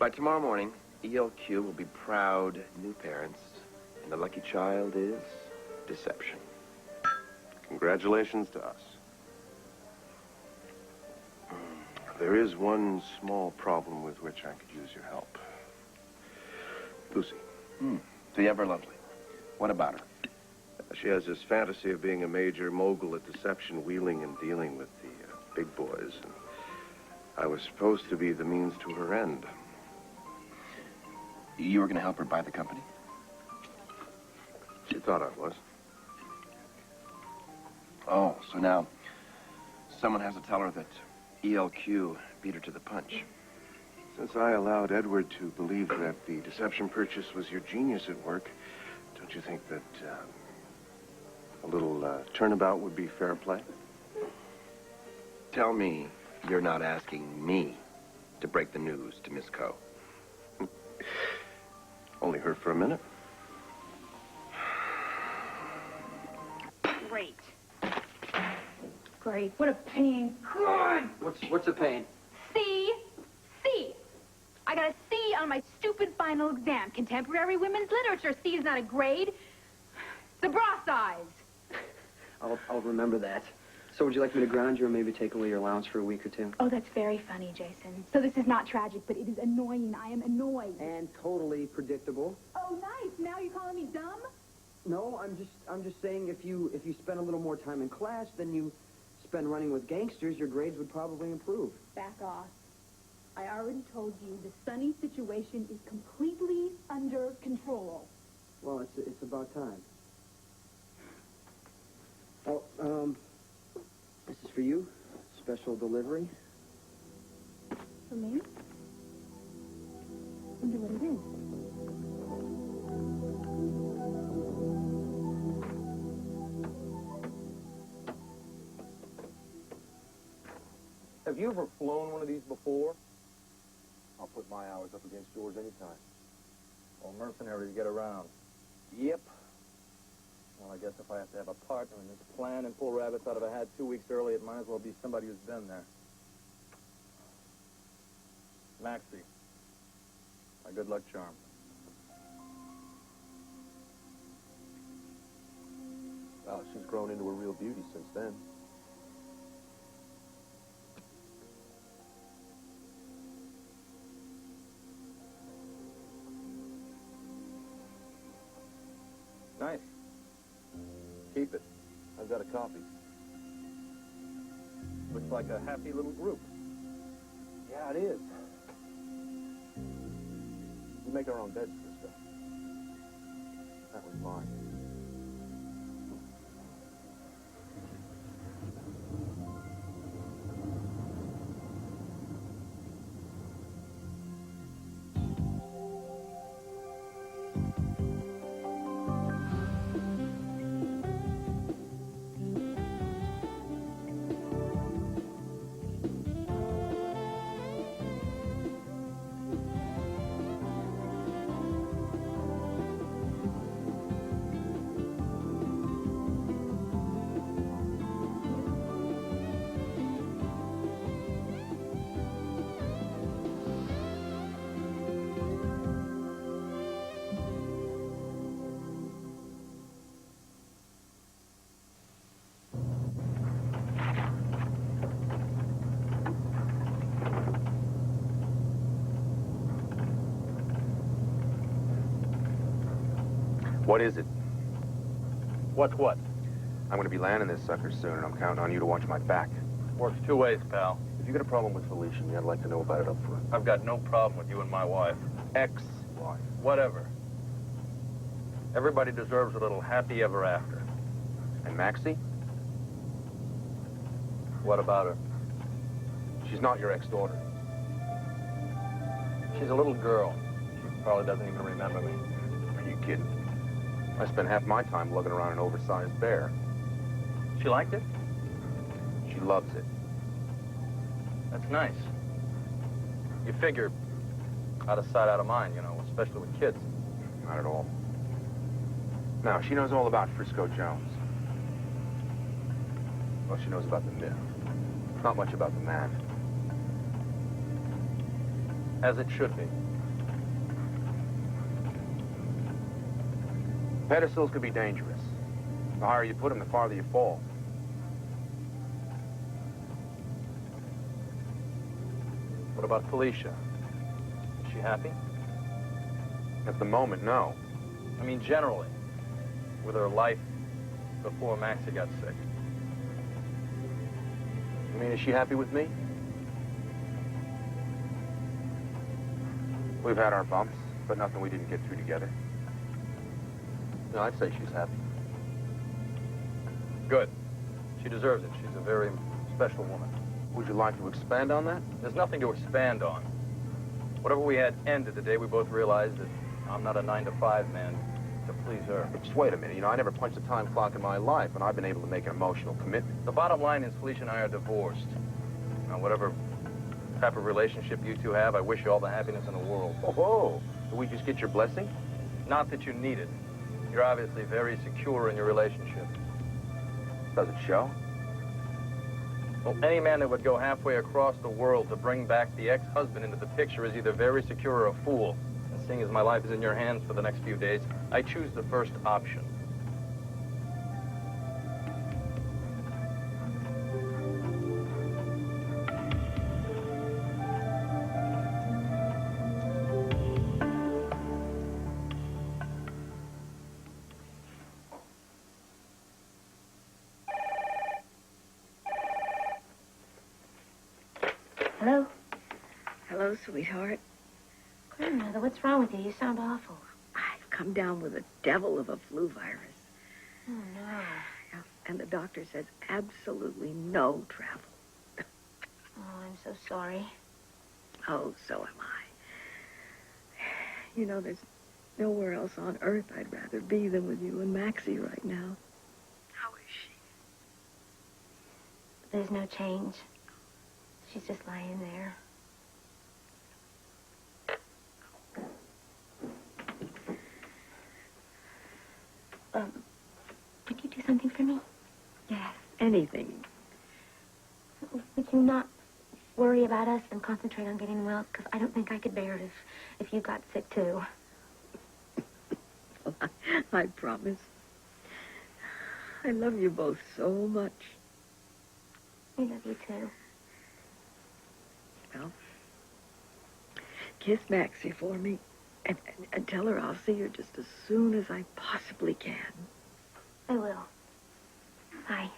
By tomorrow morning, ELQ will be proud new parents, and the lucky child is deception. Congratulations to us. There is one small problem with which I could use your help. Lucy. The ever lovely. What about her? She has this fantasy of being a major mogul at deception, wheeling and dealing with the big boys. And I was supposed to be the means to her end. You were going to help her buy the company? She thought I was. Oh, so now someone has to tell her that ELQ beat her to the punch. Since I allowed Edward to believe that the deception purchase was your genius at work, don't you think that a little turnabout would be fair play? Tell me you're not asking me to break the news to Miss Coe. Only her for a minute. Great. Great. What a pain. God! What's the pain? C. I got a C on my stupid final exam. Contemporary women's literature. C is not a grade. It's a bra size. I'll remember that. So would you like me to ground you or maybe take away your allowance for a week or two? Oh, that's very funny, Jason. So this is not tragic, but it is annoying. I am annoyed. And totally predictable. Oh, nice. Now you're calling me dumb? No, I'm just saying if you spend a little more time in class than you spend running with gangsters, your grades would probably improve. Back off. I already told you the Sunny situation is completely under control. Well, it's about time. Oh, this is for you. Special delivery. For me? Wonder what it is. Have you ever flown one of these before? I'll put my hours up against yours anytime. Well, mercenary to get around. Yep. Well, I guess if I have to have a partner in this plan and pull rabbits out of a hat 2 weeks early, it might as well be somebody who's been there. Maxie. My good luck charm. Well, she's grown into a real beauty since then. Nice. Keep it. I've got a copy. Looks like a happy little group. Yeah, it is. We make our own beds for this stuff. That was mine. What is it? What's what? I'm going to be landing this sucker soon, and I'm counting on you to watch my back. Works two ways, pal. If you got a problem with Felicia, I'd like to know about it up front. I've got no problem with you and my wife. Ex-wife. Whatever. Everybody deserves a little happy ever after. And Maxie? What about her? She's not your ex-daughter. She's a little girl. She probably doesn't even remember me. Are you kidding? I spent half my time lugging around an oversized bear. She liked it? She loves it. That's nice. You figure, out of sight, out of mind, you know, especially with kids. Not at all. Now, she knows all about Frisco Jones. Well, she knows about the myth. Not much about the man. As it should be. Pedestals can be dangerous. The higher you put them, the farther you fall. What about Felicia? Is she happy? At the moment, no. I mean, generally. With her life before Maxie got sick. I mean, is she happy with me? We've had our bumps, but nothing we didn't get through together. No, I'd say she's happy. Good. She deserves it. She's a very special woman. Would you like to expand on that? There's nothing to expand on. Whatever we had ended the day we both realized that I'm not a 9-to-5 man to please her. But just wait a minute. You know, I never punched a time clock in my life, and I've been able to make an emotional commitment. The bottom line is Felicia and I are divorced. Now, whatever type of relationship you two have, I wish you all the happiness in the world. Oh, did we just get your blessing? Not that you need it. You're obviously very secure in your relationship. Does it show? Well, any man that would go halfway across the world to bring back the ex-husband into the picture is either very secure or a fool. And seeing as my life is in your hands for the next few days, I choose the first option. Hello? Hello, sweetheart. Grandmother, what's wrong with you? You sound awful. I've come down with a devil of a flu virus. Oh, no. Yeah, and the doctor says absolutely no travel. Oh, I'm so sorry. Oh, so am I. You know, there's nowhere else on earth I'd rather be than with you and Maxie right now. How is she? There's no change. She's just lying there. Would you do something for me? Yes, anything. Would you not worry about us and concentrate on getting well? Because I don't think I could bear it if you got sick, too. Well, I promise. I love you both so much. I love you, too. Well, kiss Maxie for me and tell her I'll see her just as soon as I possibly can. I will. Bye.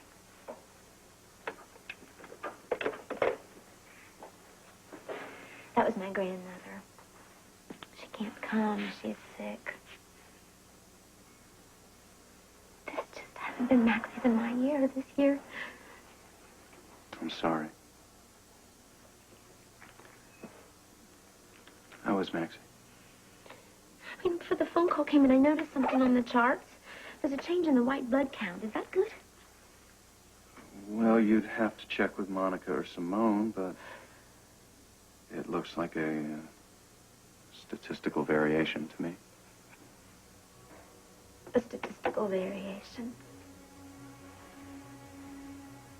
That was my grandmother. She can't come. She's sick. This just hasn't been Maxie's in my year this year. I'm sorry. How is Maxie? I mean, before the phone call came in, I noticed something on the charts. There's a change in the white blood count. Is that good? Well, you'd have to check with Monica or Simone, but it looks like a statistical variation to me. A statistical variation.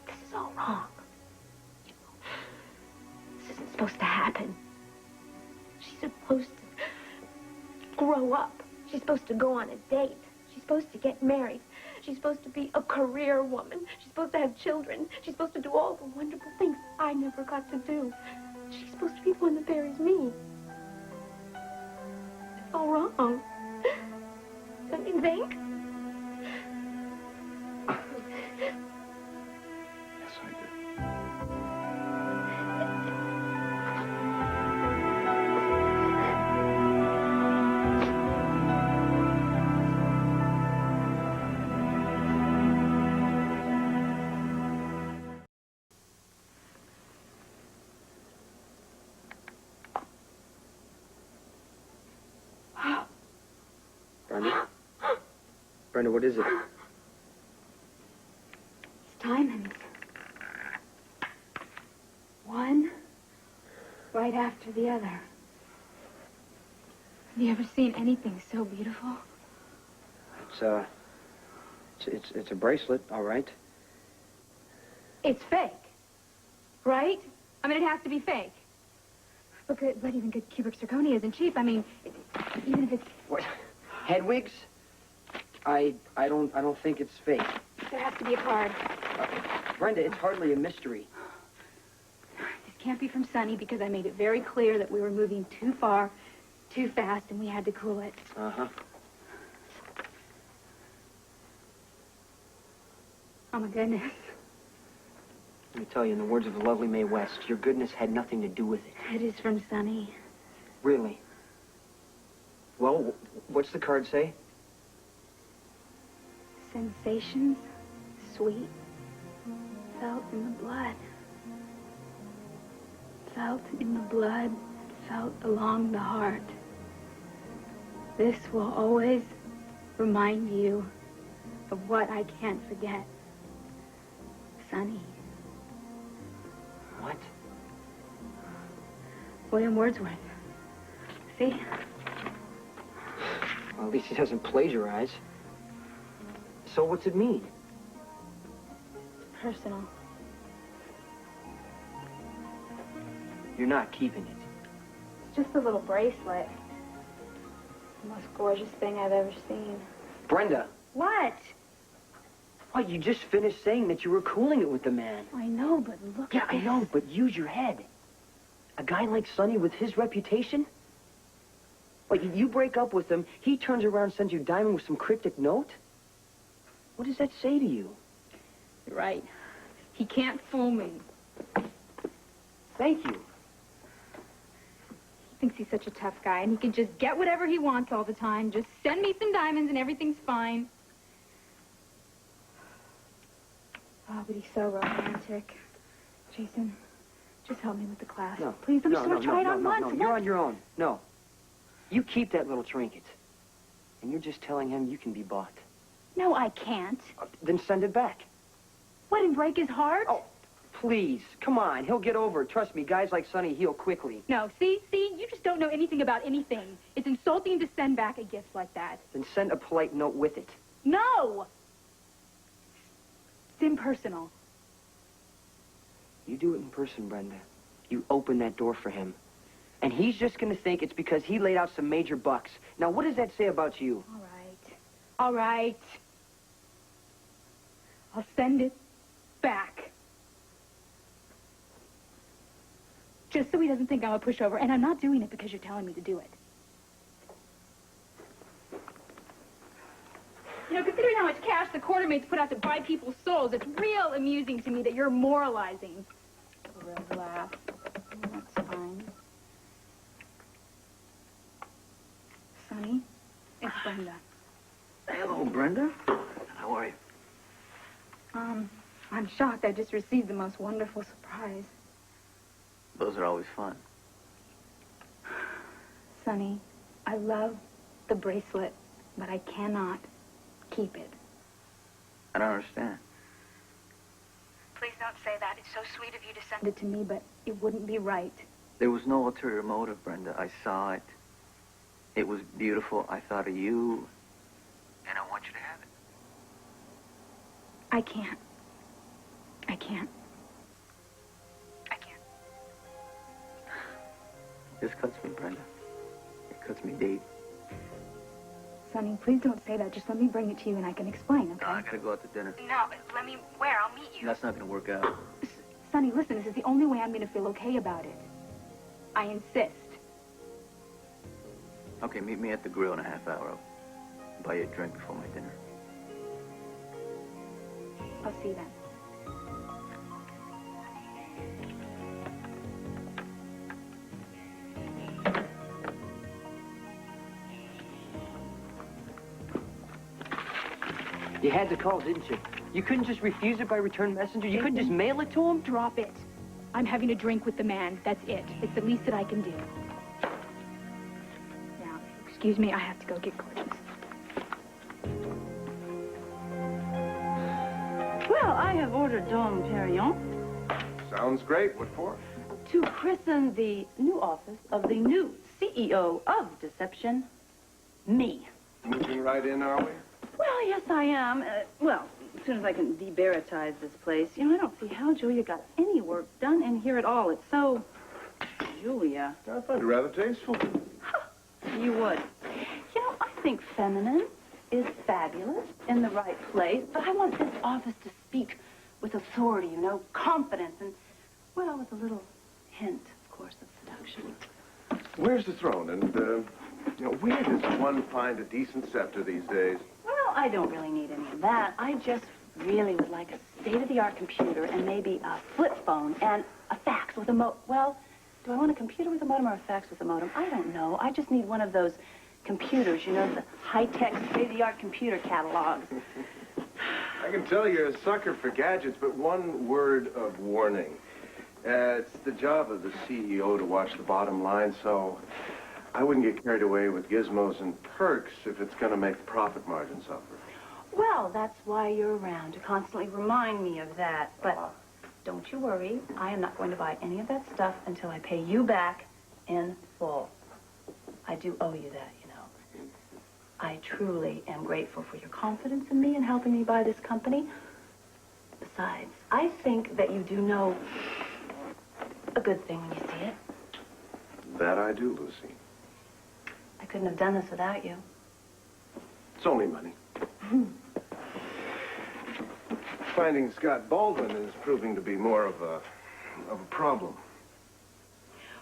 This is all wrong. This isn't supposed to happen. She's supposed to grow up. She's supposed to go on a date. She's supposed to get married. She's supposed to be a career woman. She's supposed to have children. She's supposed to do all the wonderful things I never got to do. She's supposed to be the one that buries me. It's all wrong. Don't you think? Yes, I do. Brenda? Brenda, what is it? It's diamonds. One right after the other. Have you ever seen anything so beautiful? It's a bracelet, all right. It's fake, right? I mean, it has to be fake. But even good cubic zirconia isn't cheap. I mean, even if it's... What? Hedwig's? I don't think it's fake. There has to be a card. Brenda, it's hardly a mystery. This can't be from Sonny because I made it very clear that we were moving too far, too fast, and we had to cool it. Uh-huh. Oh, my goodness. Let me tell you, in the words of the lovely Mae West, your goodness had nothing to do with it. It is from Sonny. Really? Well, what's the card say? Sensations, sweet, felt in the blood. Felt in the blood, felt along the heart. This will always remind you of what I can't forget. Sonny. What? William Wordsworth. See? Well, at least he doesn't plagiarize. So what's it mean? Personal. You're not keeping it. It's just a little bracelet. The most gorgeous thing I've ever seen. Brenda! What? Why, you just finished saying that you were cooling it with the man. I know, but look Yeah, at I this. know, but use your head. A guy like Sonny with his reputation? Like, you break up with him, he turns around and sends you Diamond with some cryptic note? What does that say to you? You're right. He can't fool me. Thank you. He thinks he's such a tough guy, and he can just get whatever he wants all the time. Just send me some diamonds and everything's fine. Oh, but he's so romantic. Jason, just help me with the class. No. Please, I'm no, just no, going to try it on no, once. No, you're on your own. No. You keep that little trinket. And you're just telling him you can be bought. No, I can't. Then send it back. What, and break his heart? Oh, please. Come on. He'll get over it. Trust me, guys like Sonny heal quickly. No, see, you just don't know anything about anything. It's insulting to send back a gift like that. Then send a polite note with it. No! It's impersonal. You do it in person, Brenda. You open that door for him. And he's just going to think it's because he laid out some major bucks. Now, what does that say about you? All right. All right. I'll send it back. Just so he doesn't think I'm a pushover. And I'm not doing it because you're telling me to do it. You know, considering how much cash the quartermates put out to buy people's souls, it's real amusing to me that you're moralizing. A red laugh. That's fine. Sonny, it's Brenda. Hello, Brenda. How are you? I'm shocked. I just received the most wonderful surprise. Those are always fun. Sonny, I love the bracelet, but I cannot keep it. I don't understand. Please don't say that. It's so sweet of you to send it to me, but it wouldn't be right. There was no ulterior motive, Brenda. I saw it. It was beautiful. I thought of you. And I want you to have it. I can't. I can't. I can't. This cuts me, Brenda. It cuts me deep. Sonny, please don't say that. Just let me bring it to you and I can explain, okay? No, I gotta go out to dinner. No, let me... Where? I'll meet you. That's not gonna work out. Sonny, listen, this is the only way I'm going to feel okay about it. I insist. Okay, meet me at the grill in a half hour. I'll buy you a drink before my dinner. I'll see you then. You had to call, didn't you? You couldn't just refuse it by return messenger? You couldn't just mail it to him? Drop it. I'm having a drink with the man. That's it. It's the least that I can do. Now, excuse me, I have to go get Gorgeous. Well, I have ordered Dom Perignon Sounds great. What for? to christen the new office of the new CEO of Deception, me. Moving right in, are we? Well, yes, I am. Well, as soon as I can debaratize this place. You know, I don't see how Julia got any work done in here at all. It's so... Julia. I find it rather tasteful. You would. You know, I think feminine is fabulous, in the right place, but I want this office to speak with authority, you know, confidence, and, well, with a little hint, of course, of seduction. Where's the throne? And, where does one find a decent scepter these days? Well, I don't really need any of that. I just really would like a state-of-the-art computer and maybe a flip phone and a fax with a well, do I want a computer with a modem or a fax with a modem? I don't know. I just need one of those computers, you know, the high-tech, state-of-the-art computer catalogs. I can tell you're a sucker for gadgets, but one word of warning. It's the job of the CEO to watch the bottom line, so I wouldn't get carried away with gizmos and perks if it's going to make the profit margin suffer. Well, that's why you're around, to constantly remind me of that. But don't you worry. I am not going to buy any of that stuff until I pay you back in full. I do owe you that, you know. I truly am grateful for your confidence in me and helping me buy this company. Besides, I think that you do know a good thing when you see it. That I do, Lucy. I couldn't have done this without you. It's only money. Finding Scott Baldwin is proving to be more of a problem.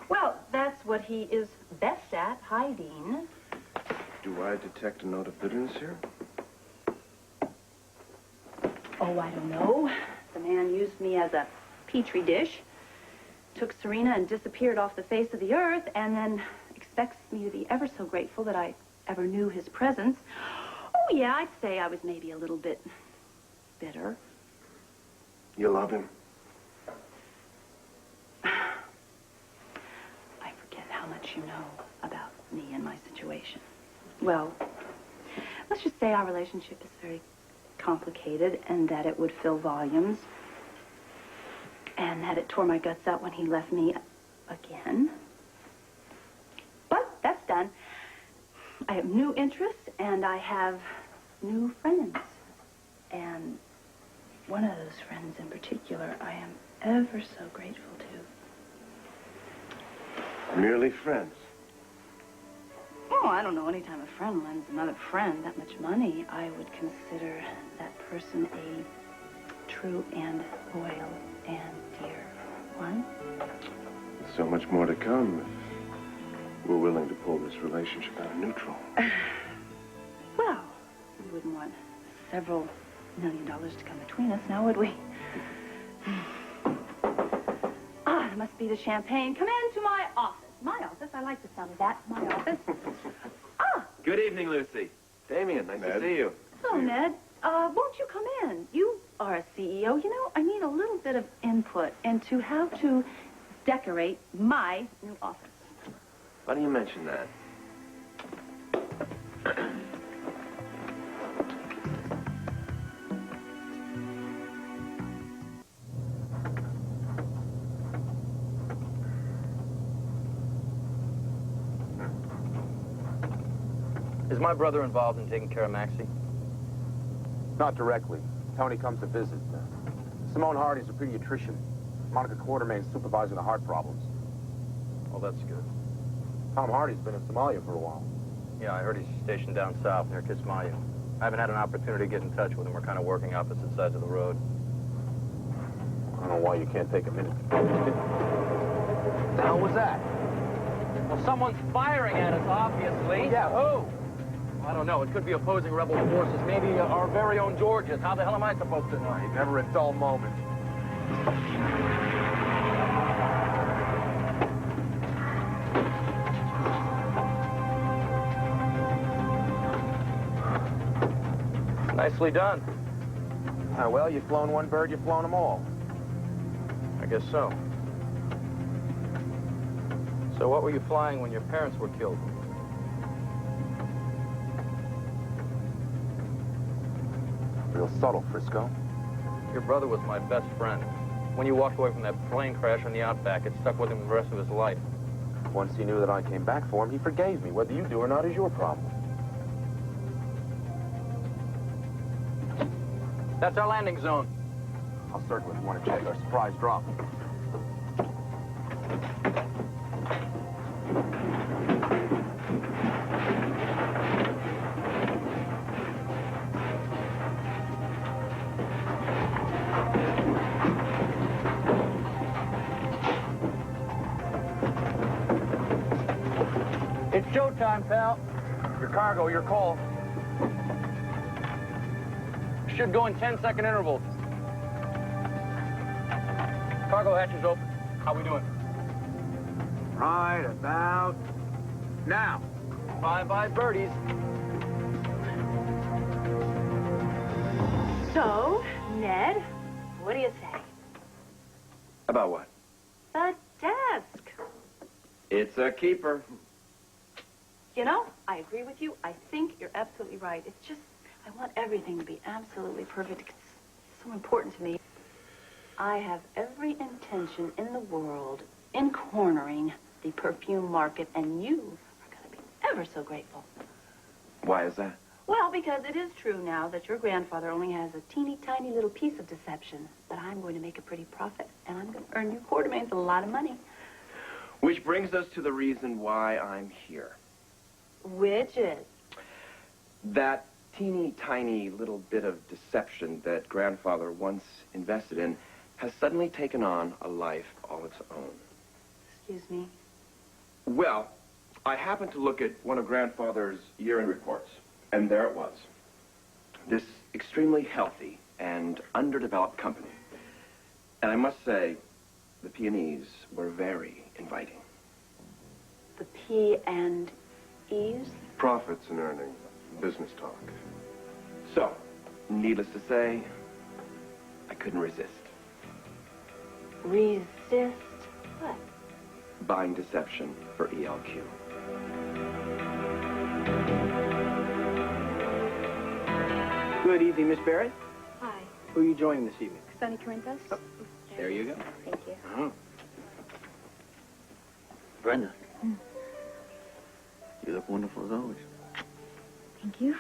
Well, that's what he is best at, hiding. Do I detect a note of bitterness here? Oh, I don't know. The man used me as a petri dish, took Serena and disappeared off the face of the earth, and then expects me to be ever so grateful that I ever knew his presence. Oh, yeah, I'd say I was maybe a little bit bitter. You love him? I forget how much you know about me and my situation. Well, let's just say our relationship is very complicated and that it would fill volumes and that it tore my guts out when he left me again. But that's done. I have new interests and I have new friends. And one of those friends in particular I am ever so grateful to. Merely friends. Oh, I don't know. Anytime a friend lends another friend that much money, I would consider that person a true and loyal and dear one. So much more to come if we're willing to pull this relationship out of neutral. Well, we wouldn't want several $1 million to come between us, now would we? Ah, it must be the champagne. Come into my office. My office? I like the sound of that. My office. Ah! Good evening, Lucy. Damien, nice to see you. Hello, Ned. Won't you come in? You are a CEO. You know, I need a little bit of input into how to decorate my new office. Why do you mention that? Is my brother involved in taking care of Maxie? Not directly. Tony comes to visit. Simone Hardy's a pediatrician. Monica Quartermain's supervising the heart problems. Well, that's good. Tom Hardy's been in Somalia for a while. Yeah, I heard he's stationed down south near Kismayo. I haven't had an opportunity to get in touch with him. We're kind of working opposite sides of the road. I don't know why you can't take a minute. What the hell was that? Well, someone's firing at us, obviously. Yeah, who? I don't know. It could be opposing rebel forces. Maybe our very own Georges. How the hell am I supposed to know? Never a dull moment. Nicely done. Well, you've flown one bird, you've flown them all. I guess so. So what were you flying when your parents were killed? Real subtle, Frisco. Your brother was my best friend. When you walked away from that plane crash in the Outback, it stuck with him the rest of his life. Once he knew that I came back for him, he forgave me. Whether you do or not is your problem. That's our landing zone. I'll circle if you want to check our surprise drop. It's showtime, pal. Your cargo, your call. Should go in 10-second intervals. Cargo hatch is open. How we doing? Right about now. Bye-bye, birdies. So, Ned, what do you say? About what? The desk. It's a keeper. You know, I agree with you. I think you're absolutely right. It's just, I want everything to be absolutely perfect. It's so important to me. I have every intention in the world in cornering the perfume market, and you are going to be ever so grateful. Why is that? Well, because it is true now that your grandfather only has a teeny tiny little piece of deception, but I'm going to make a pretty profit, and I'm going to earn you Quartermains a lot of money. Which brings us to the reason why I'm here. Which is? That teeny tiny little bit of deception that grandfather once invested in has suddenly taken on a life all its own. Excuse me? Well, I happened to look at one of grandfather's year-end reports, and there it was. This extremely healthy and underdeveloped company. And I must say, the P&Es were very inviting. The P&Es? Profits and earnings, business talk. So, needless to say, I couldn't resist. Resist what? Buying deception for ELQ. Good evening, Miss Barrett. Hi. Who are you joining this evening? Sonny Corinthos? Oh, there you go. Thank you. Oh. Brenda. You look wonderful as always. Thank you.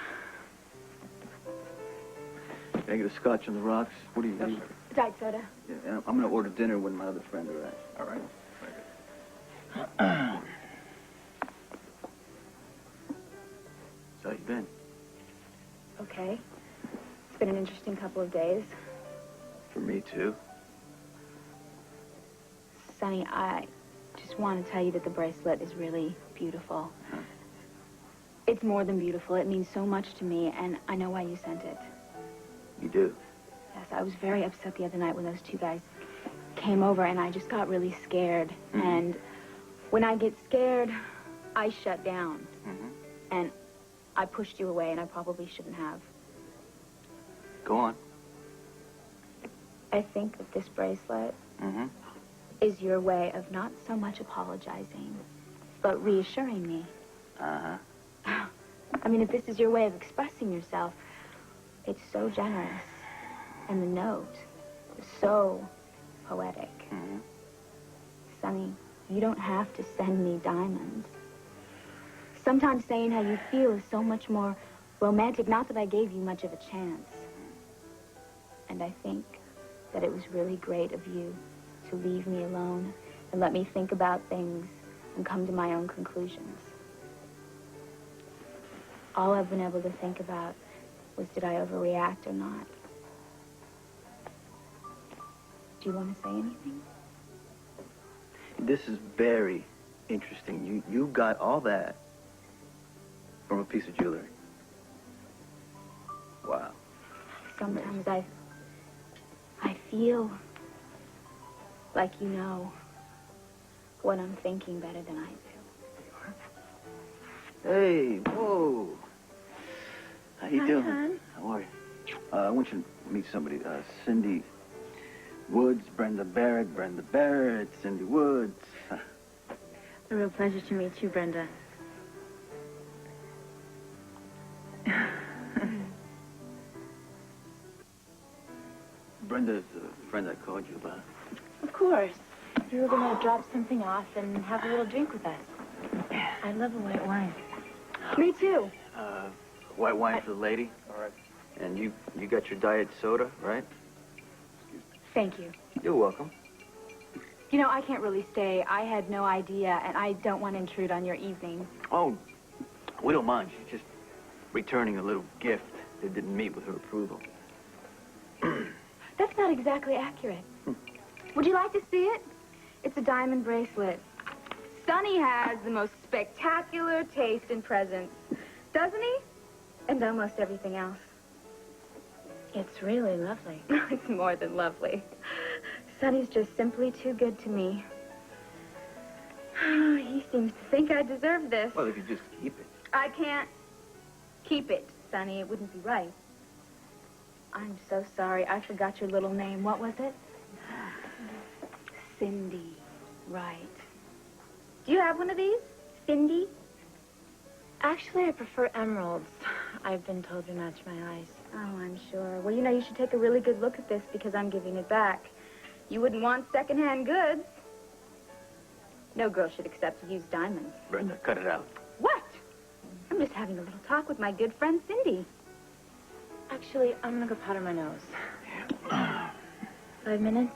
Can I get a scotch on the rocks? What do you need? Diet soda. Yeah, I'm going to order dinner when my other friend arrives. All right. So how you been? Okay. It's been an interesting couple of days. For me, too. Sonny, I just want to tell you that the bracelet is really beautiful. Huh? It's more than beautiful. It means so much to me, and I know why you sent it. You do? Yes, I was very upset the other night when those two guys came over, and I just got really scared. Mm-hmm. And when I get scared, I shut down. Mm-hmm. And I pushed you away, and I probably shouldn't have. Go on. I think that this bracelet Mm-hmm. is your way of not so much apologizing, but reassuring me. Uh-huh. I mean, if this is your way of expressing yourself, it's so generous. And the note is so poetic. Mm-hmm. Sonny, you don't have to send me diamonds. Sometimes saying how you feel is so much more romantic. Not that I gave you much of a chance. And I think that it was really great of you to leave me alone and let me think about things and come to my own conclusions. All I've been able to think about was, did I overreact or not? Do you want to say anything? This is very interesting. You got all that from a piece of jewelry. Wow. Sometimes I feel like you know what I'm thinking better than I do. Hey, whoa. How you Hi, doing? hon. How are you? I want you to meet somebody. Cindy Woods, Brenda Barrett, Cindy Woods. A real pleasure to meet you, Brenda. Brenda's a friend I called you about. Of course. We were going to drop something off and have a little drink with us. I love a white wine. Me too. White wine for the lady. All right. And you got your diet soda, right? Thank you. You're welcome. You know, I can't really stay. I had no idea, and I don't want to intrude on your evening. Oh, we don't mind. She's just returning a little gift that didn't meet with her approval. That's not exactly accurate. Would you like to see it? It's a diamond bracelet. Sonny has the most spectacular taste in presents, doesn't he? And almost everything else. It's really lovely. It's more than lovely. Sonny's just simply too good to me. He seems to think I deserve this. Well, if you just keep it. I can't keep it, Sonny. It wouldn't be right. I'm so sorry. I forgot your little name. What was it? Cindy. Right. Do you have one of these? Cindy? Actually, I prefer emeralds. I've been told to match my eyes. Oh, I'm sure. Well, you know, you should take a really good look at this because I'm giving it back. You wouldn't want secondhand goods. No girl should accept used diamonds. Brenda, cut it out. What? I'm just having a little talk with my good friend Cindy. Actually, I'm gonna go powder my nose. 5 minutes?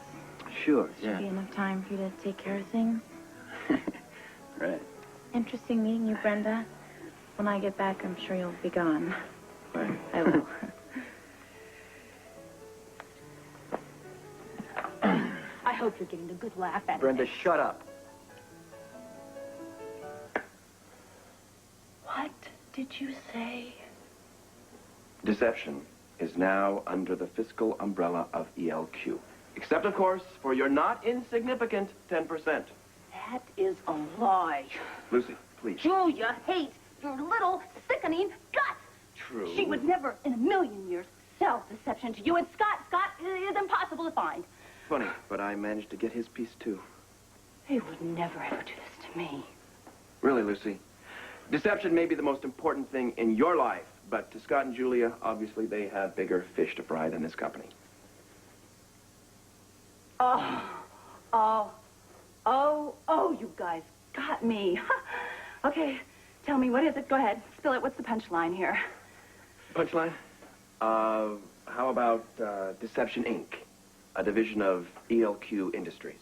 Sure, Should be enough time for you to take care of things. Right. Interesting meeting you, Brenda. When I get back, I'm sure you'll be gone. Right. I will. I hope you're getting a good laugh at Brenda, it. shut up. What did you say? Deception is now under the fiscal umbrella of ELQ. Except, of course, for your not insignificant 10%. That is a lie. Lucy, please. Julia hates your little sickening guts. True. She would never in a million years sell deception to you. And Scott is impossible to find. Funny, but I managed to get his piece, too. He would never ever do this to me. Really, Lucy. Deception may be the most important thing in your life, but to Scott and Julia, obviously they have bigger fish to fry than this company. Oh, you guys got me. Okay, tell me, what is it? Go ahead, spill it. What's the punchline here? Punchline? How about Deception, Inc., a division of ELQ Industries?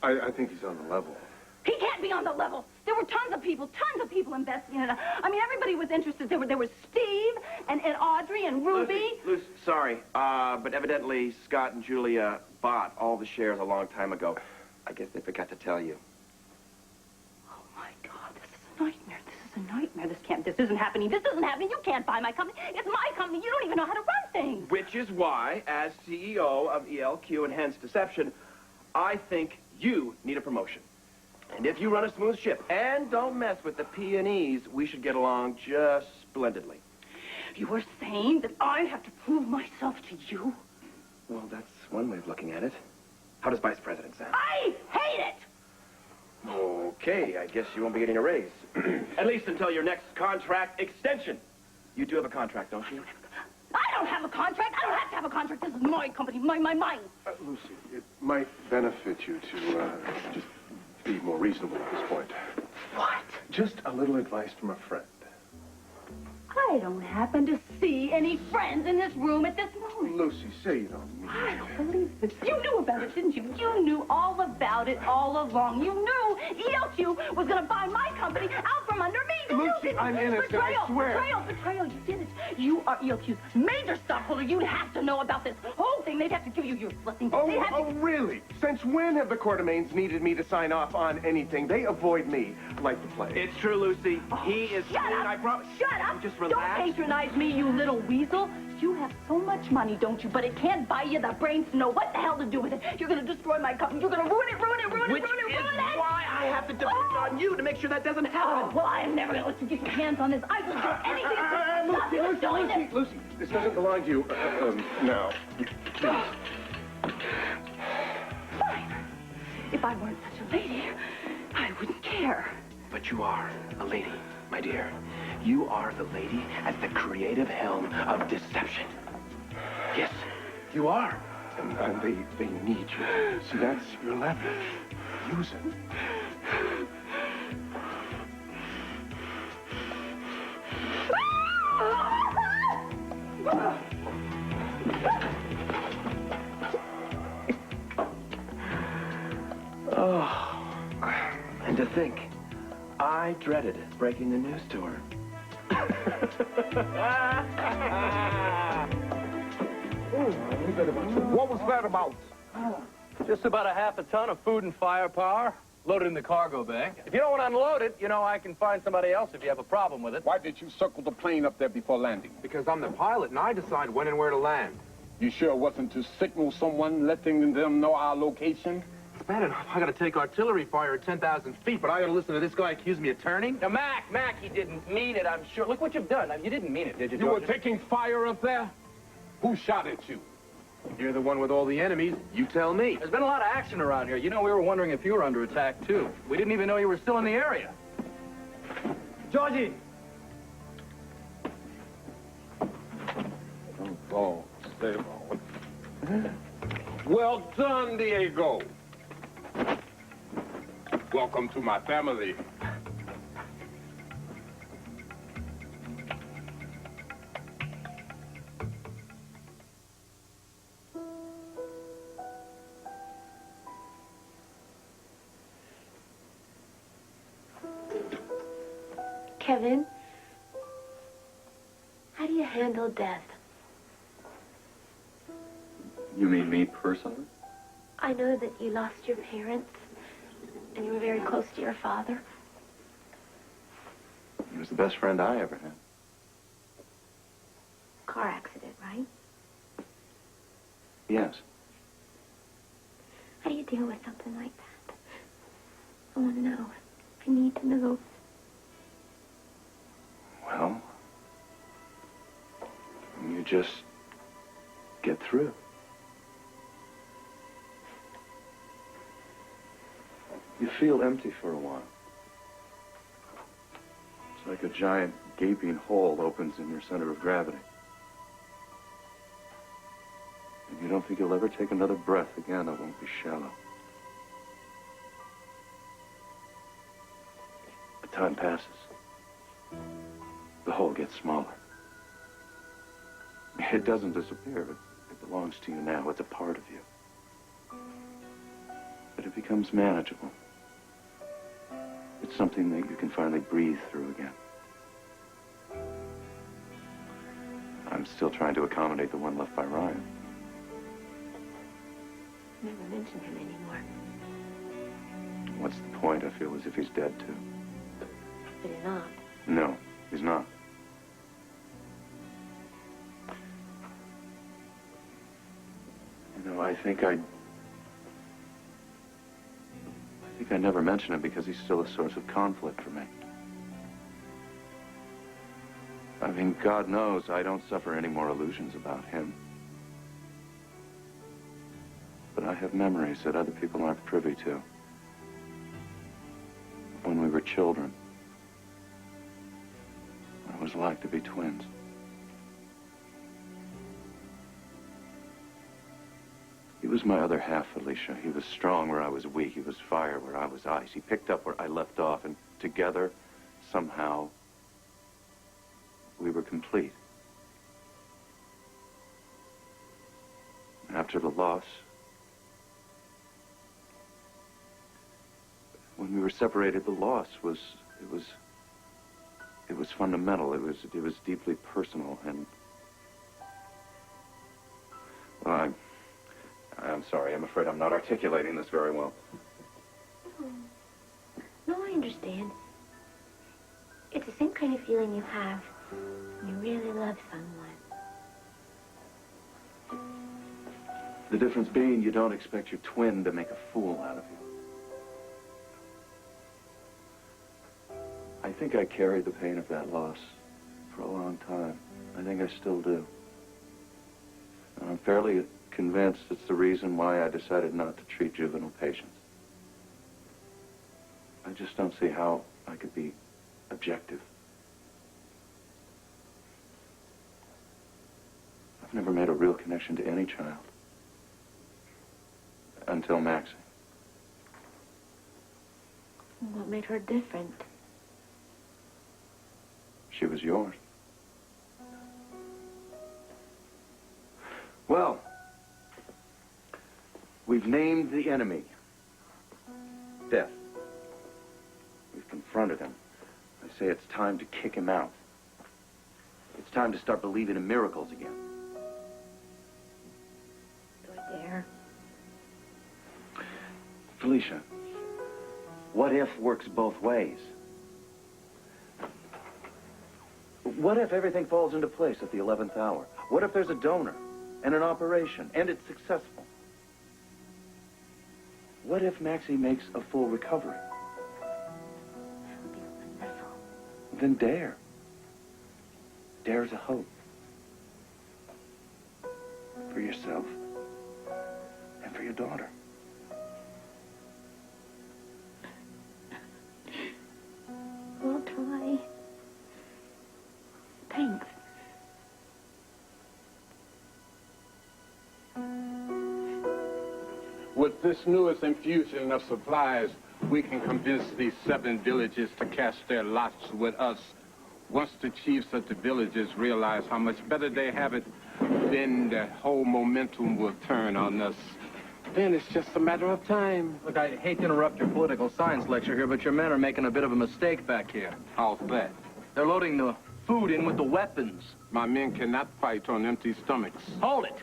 I think he's on the level. He can't be on the level. There were tons of people investing in it. I mean, everybody was interested. There was Steve and Audrey and Ruby. Lucy, sorry, but evidently Scott and Julia bought all the shares a long time ago. I guess they forgot to tell you. Oh, my God, this is a nightmare. This is a nightmare. This isn't happening. This isn't happening. You can't buy my company. It's my company. You don't even know how to run things. Which is why, as CEO of ELQ and hence Deception, I think you need a promotion. And if you run a smooth ship and don't mess with the P&Es, we should get along just splendidly. You were saying that I have to prove myself to you? Well, that's one way of looking at it. How does Vice President sound? I hate it! Okay, I guess you won't be getting a raise. At least until your next contract extension. You do have a contract, don't you? I don't have a contract. I don't have to have a contract. This is my company, mine. Lucy, it might benefit you to just be more reasonable at this point. What? Just a little advice from a friend. I don't happen to see any friends in this room at this moment. Lucy, say you don't mean I it. don't believe this. You knew about it, didn't you? You knew all about it all along. You knew ELQ was going to buy my company out from under me. You Lucy, didn't. I'm innocent, Betrayal, I swear. Betrayal, you did it. You are ELQ's major stockholder. You'd have to know about this whole thing. They'd have to give you your blessing. They'd have Oh, really? Since when have the Quartermains needed me to sign off on anything? They avoid me like the plague. It's true, Lucy. He is Shut clean, up! I promise. Shut up! Just Don't relax. patronize me, you little weasel. You have so much money, don't you? But it can't buy you the brains to know what the hell to do with it. You're going to destroy my company. You're going to ruin it. Which is why I have to depend on you to make sure that doesn't happen. Oh, well, I'm never going to let you get your hands on this. I will do anything to stop you from doing this. Lucy, this doesn't belong to you. No. Fine. If I weren't such a lady, I wouldn't care. But you are a lady, my dear. You are the lady at the creative helm of deception. Yes, you are. And they need you. See, that's your leverage. Use it. Oh, and to think, I dreaded breaking the news to her. What was that about? Just about a half a ton of food and firepower. Load it in the cargo bay. If you don't want to unload it, you know, I can find somebody else if you have a problem with it. Why did you circle the plane up there before landing? Because I'm the pilot and I decide when and where to land. You sure it wasn't to signal someone, letting them know our location? It's bad enough I gotta take artillery fire at 10,000 feet, but I gotta listen to this guy accuse me of turning? Now, Mac, he didn't mean it, I'm sure. Look what you've done. Now, you didn't mean it, did you, You were George? taking fire up there? Who shot at you? You're the one with all the enemies. You tell me. There's been a lot of action around here. You know, we were wondering if you were under attack, too. We didn't even know you were still in the area. Georgie! Oh, stay on. Well done, Diego. Welcome to my family. Kevin, how do you handle death? You mean me personally? I know that you lost your parents, and you were very close to your father. He was the best friend I ever had. Car accident, right? Yes. How do you deal with something like that? I want to know. I need to know. Well, you just get through. You feel empty for a while. It's like a giant gaping hole opens in your center of gravity. And you don't think you'll ever take another breath again that won't be shallow. But time passes. The hole gets smaller. It doesn't disappear. It belongs to you now. It's a part of you. But it becomes manageable. It's something that you can finally breathe through again. I'm still trying to accommodate the one left by Ryan. Never mention him anymore. What's the point? I feel as if he's dead, too. But you're not. No, he's not. You know, I think I never mention him because he's still a source of conflict for me. I mean, God knows I don't suffer any more illusions about him. But I have memories that other people aren't privy to. When we were children, what it was like to be twins. He was my other half, Felicia. He was strong where I was weak. He was fire where I was ice. He picked up where I left off, and together, somehow, we were complete. After the loss, when we were separated, the loss was fundamental. It was deeply personal, and well, I'm sorry. I'm afraid I'm not articulating this very well. No, I understand. It's the same kind of feeling you have when you really love someone. The difference being you don't expect your twin to make a fool out of you. I think I carried the pain of that loss for a long time. I think I still do. And I'm fairly convinced it's the reason why I decided not to treat juvenile patients. I just don't see how I could be objective. I've never made a real connection to any child. Until Maxie. What made her different? She was yours. Well, we've named the enemy. Death. We've confronted him. I say it's time to kick him out. It's time to start believing in miracles again. Do I dare? Felicia, What if works both ways? What if everything falls into place at the 11th hour? What if there's a donor and an operation and it's successful? What if Maxie makes a full recovery? That would be wonderful. Then dare. Dare to hope. For yourself and for your daughter. We'll try. Thanks. With this newest infusion of supplies, we can convince these 7 villages to cast their lots with us. Once the chiefs of the villages realize how much better they have it, then the whole momentum will turn on us. Then it's just a matter of time. Look, I hate to interrupt your political science lecture here, but your men are making a bit of a mistake back here. How's that? They're loading the food in with the weapons. My men cannot fight on empty stomachs. Hold it!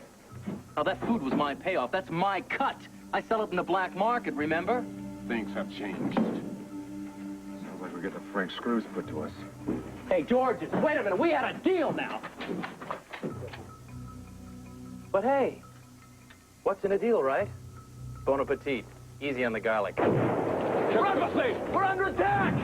Now, that food was my payoff. That's my cut. I sell it in the black market, remember? Things have changed. Sounds like we're getting the French screws put to us. Hey, Georges, wait a minute. We had a deal now. But hey, what's in a deal, right? Bon appetit. Easy on the garlic. Run, Buckley! We're under attack!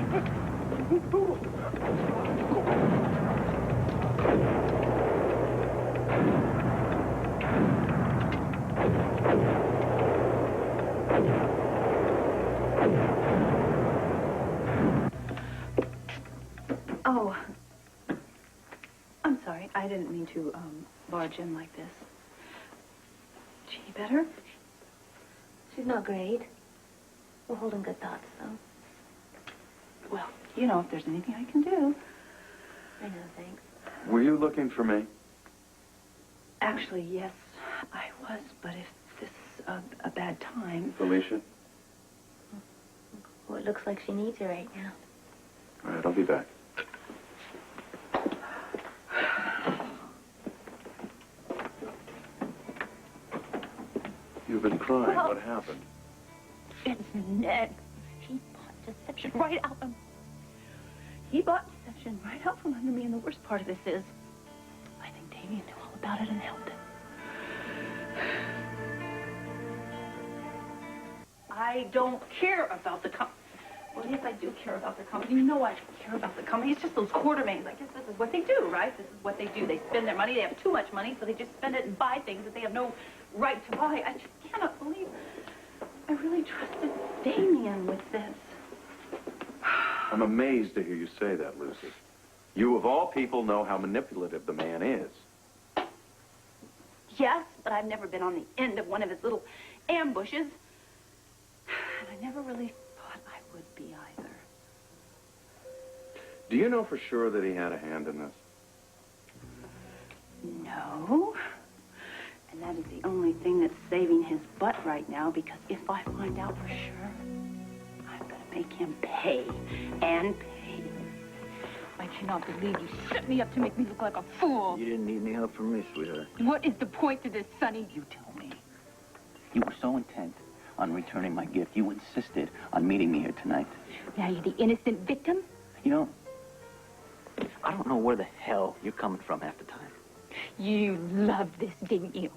Oh, I'm sorry. I didn't mean to barge in like this. She better? She's not great. We're holding good thoughts, though. Well, you know, if there's anything I can do. I know, thanks. Were you looking for me? Actually, yes, I was, but if this is a bad time... Felicia? Well, it looks like she needs you right now. All right, I'll be back. You've been crying. Well, what happened? It's Ned. He bought deception right out of... He bought deception right out from under me, and the worst part of this is, I think Damien knew all about it and helped him. I don't care about the company. Well, yes, I do care about the company. You know I care about the company. It's just those quartermains. I guess this is what they do, right? This is what they do. They spend their money. They have too much money, so they just spend it and buy things that they have no right to buy. I just cannot believe I really trusted Damien with this. I'm amazed to hear you say that, Lucy. You, of all people, know how manipulative the man is. Yes, but I've never been on the end of one of his little ambushes. And I never really thought I would be either. Do you know for sure that he had a hand in this? No. And that is the only thing that's saving his butt right now, because if I find out for sure, I'm going to make him pay. And pay. I cannot believe you set me up to make me look like a fool. You didn't need any help from me, sweetheart. What is the point to this, Sonny? You tell me. You were so intent on returning my gift, you insisted on meeting me here tonight. Now you're the innocent victim? You know, I don't know where the hell you're coming from half the time. You loved this, didn't you?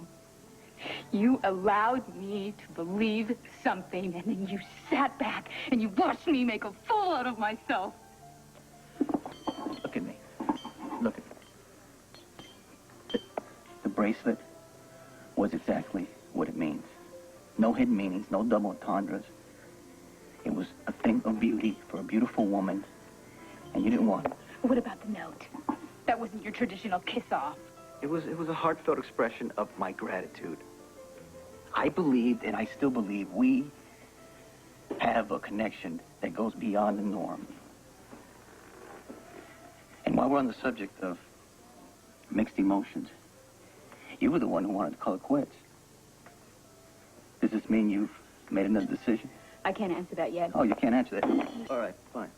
You allowed me to believe something, and then you sat back and you watched me make a fool out of myself. Look at me. Look at me. The bracelet was exactly what it means. No hidden meanings, no double entendres. It was a thing of beauty for a beautiful woman, and you didn't want it. What about the note? That wasn't your traditional kiss-off. It was a heartfelt expression of my gratitude. I believed, and I still believe, we have a connection that goes beyond the norm. And while we're on the subject of mixed emotions, you were the one who wanted to call it quits. Does this mean you've made another decision? I can't answer that yet. Oh, you can't answer that. All right, fine.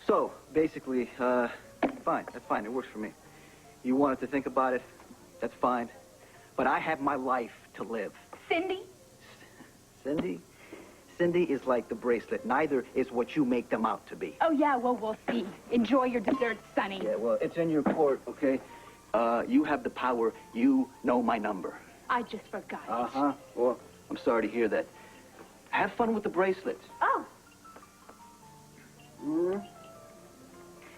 So, basically, fine. That's fine. It works for me. You wanted to think about it. That's fine. But I have my life to live. Cindy? Cindy? Cindy is like the bracelet. Neither is what you make them out to be. Oh, yeah, well, we'll see. Enjoy your dessert, Sonny. Yeah, well, it's in your court, okay? You have the power. You know my number. I just forgot. Uh-huh. Well, I'm sorry to hear that. Have fun with the bracelets. Oh, Hmm?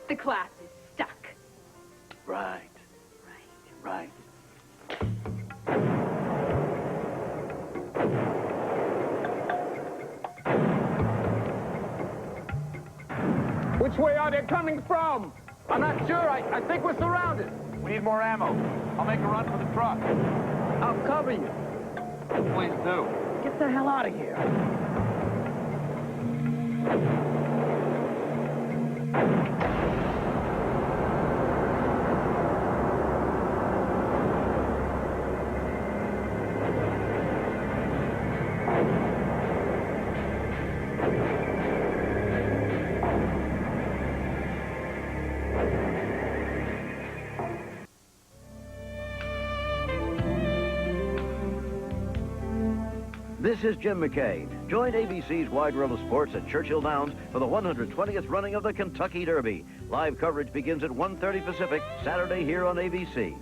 the class is stuck. Right. Right. Which way are they coming from? I'm not sure. I think we're surrounded. We need more ammo. I'll make a run for the truck. I'll cover you. Please do. Get the hell out of here. This is Jim McKay. Join ABC's Wide World of Sports at Churchill Downs for the 120th running of the Kentucky Derby. Live coverage begins at 1:30 Pacific, Saturday here on ABC.